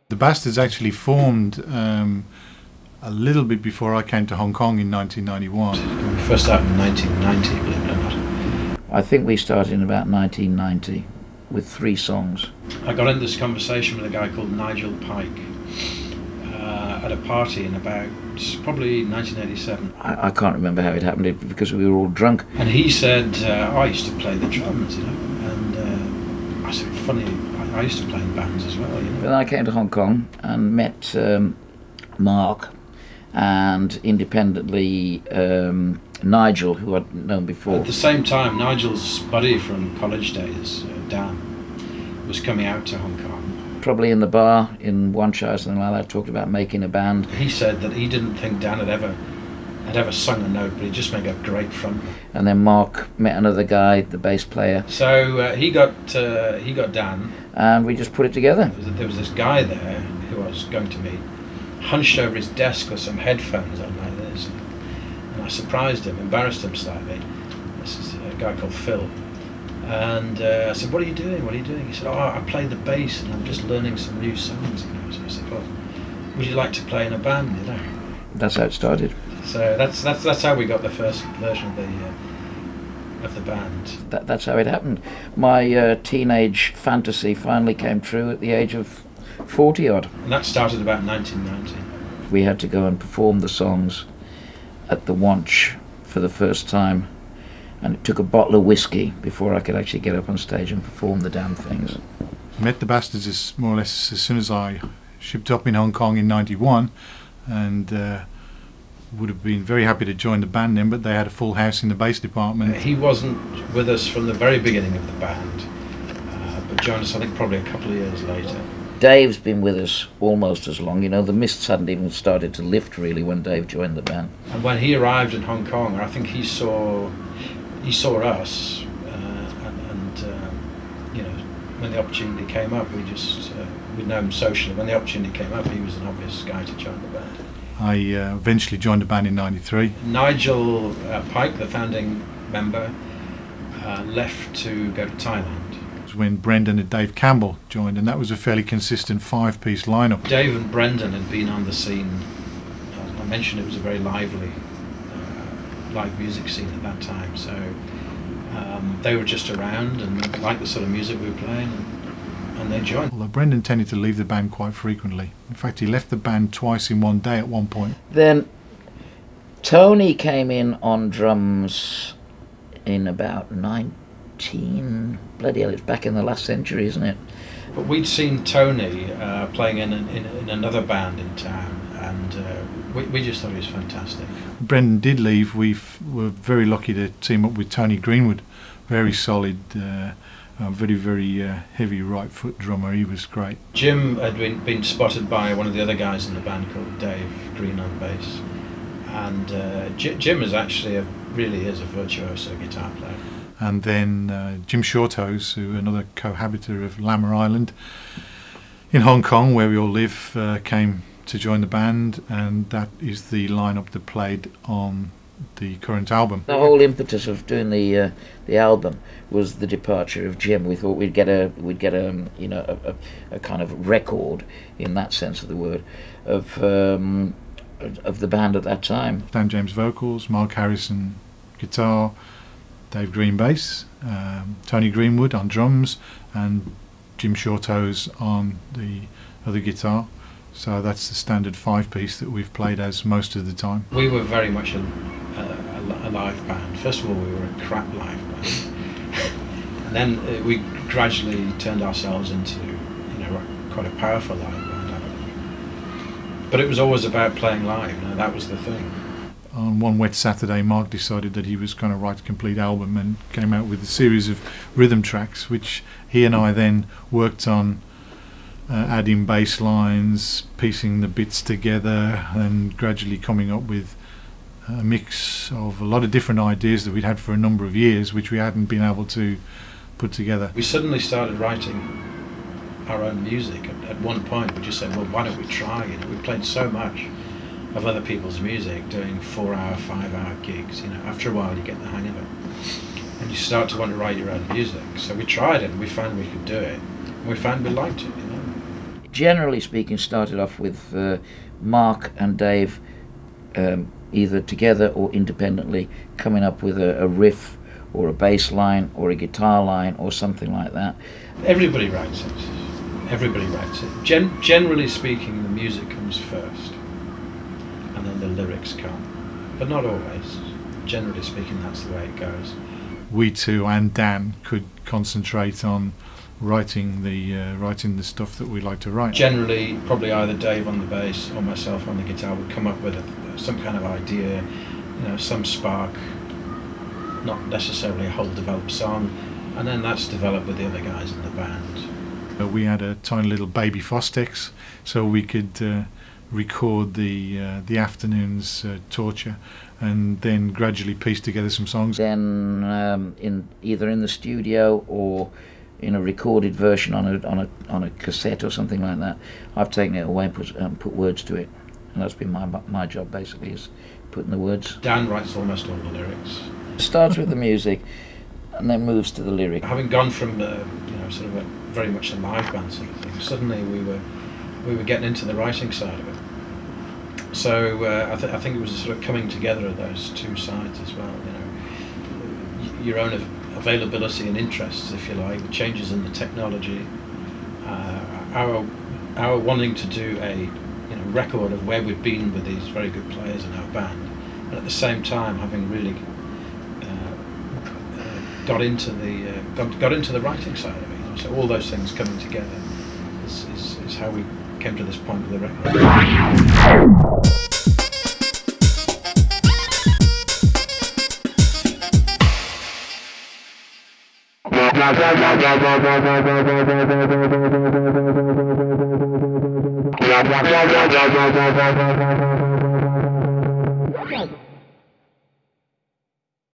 The Bastards actually formed a little bit before I came to Hong Kong in 1991. We first started in 1990, believe it or not. I think we started in about 1990 with 3 songs. I got into this conversation with a guy called Nigel Pike at a party in about probably 1987. I can't remember how it happened because we were all drunk. And he said, I used to play the drums, you know, and I said, funny, I used to play in bands as well, you know. Then I came to Hong Kong and met Mark, and independently Nigel, who I'd known before. At the same time, Nigel's buddy from college days, Dan, was coming out to Hong Kong. Probably in the bar in Wan Chai or something like that, talked about making a band. He said that he didn't think Dan had ever sung a note, but he just made a great front. And then Mark met another guy, the bass player. So he got Dan, and we just put it together. There was this guy there who I was going to meet, hunched over his desk with some headphones on like this, and I surprised him, embarrassed him slightly. This is a guy called Phil, and I said, "What are you doing? What are you doing?" He said, "Oh, I play the bass and I'm just learning some new songs." You know, so I said, "Well, would you like to play in a band?" You know. That's how it started. So that's how we got the first version of the band. That's how it happened. My teenage fantasy finally came true at the age of 40 odd. And that started about 1990. We had to go and perform the songs at the Wanch for the first time, and it took a bottle of whiskey before I could actually get up on stage and perform the damn things. I met the Bastards as more or less as soon as I shipped up in Hong Kong in '91, and would have been very happy to join the band then, but they had a full house in the bass department. He wasn't with us from the very beginning of the band, but joined us I think probably a couple of years later. Dave's been with us almost as long. You know, the mists hadn't even started to lift really when Dave joined the band. And when he arrived in Hong Kong, I think he saw us, and you know, when the opportunity came up, we'd known him socially. When the opportunity came up, he was an obvious guy to join the band. I eventually joined the band in '93. Nigel Pike, the founding member, left to go to Thailand. It was when Brendan and Dave Campbell joined, and that was a fairly consistent 5-piece lineup. Dave and Brendan had been on the scene. I mentioned it was a very lively live music scene at that time, so they were just around and liked the sort of music we were playing, and they joined. Although Brendan tended to leave the band quite frequently. In fact, he left the band twice in one day at one point. Then Tony came in on drums in about 19... Bloody hell, it's back in the last century, isn't it? But we'd seen Tony playing in another band in town, and we just thought he was fantastic. Brendan did leave. We were very lucky to team up with Tony Greenwood. Very solid, very heavy right foot drummer. He was great. Jim had been spotted by one of the other guys in the band called Dave Green on bass, and Jim is actually really is a virtuoso guitar player. And then Jim Shorthouse, who another cohabiter of Lamma Island in Hong Kong, where we all live, came to join the band, and that is the lineup that played on the current album. The whole impetus of doing the album was the departure of Jim. We thought we'd get a you know a kind of record in that sense of the word of the band at that time. Dan James vocals, Mark Harrison guitar, Dave Green bass, Tony Greenwood on drums, and Jim Shorthouse on the other guitar. So that's the standard 5-piece that we've played as most of the time. We were very much a live band. First of all, we were a crap live band, and then we gradually turned ourselves into quite a powerful live band. But it was always about playing live. You know, that was the thing. On one wet Saturday, Mark decided that he was going to write a complete album and came out with a series of rhythm tracks, which he and I then worked on, adding bass lines, piecing the bits together, and gradually coming up with a mix of a lot of different ideas that we'd had for a number of years, which we hadn't been able to put together. We suddenly started writing our own music. At one point, we just said, well, why don't we try? You know, we played so much of other people's music, doing 4-hour, 5-hour gigs. You know, after a while, you get the hang of it. and you start to want to write your own music. So we tried it, and we found we could do it, and we found we liked it. Generally speaking, started off with Mark and Dave, either together or independently, coming up with a riff or a bass line or a guitar line or something like that. Everybody writes it. Everybody writes it. Generally speaking, the music comes first, and then the lyrics come. But not always. Generally speaking, that's the way it goes. We two and Dan could concentrate on writing the stuff that we like to write. Generally, probably either Dave on the bass or myself on the guitar would come up with some kind of idea, some spark, not necessarily a whole developed song, and then that's developed with the other guys in the band. We had a tiny little baby Fostex, so we could record the afternoon's torture, and then gradually piece together some songs. Then either in the studio or in a recorded version on a cassette or something like that, I've taken it away and put words to it, and that's been my job basically, is putting the words. Dan writes almost all the lyrics. Starts with the music and then moves to the lyric. Having gone from sort of very much a live band sort of thing, suddenly we were getting into the writing side of it. So I think it was a sort of coming together of those two sides as well. Your own availability and interests, if you like, changes in the technology, our wanting to do a record of where we've been with these very good players in our band, and at the same time having really got into the writing side of it. So all those things coming together is how we came to this point with the record. Yeah.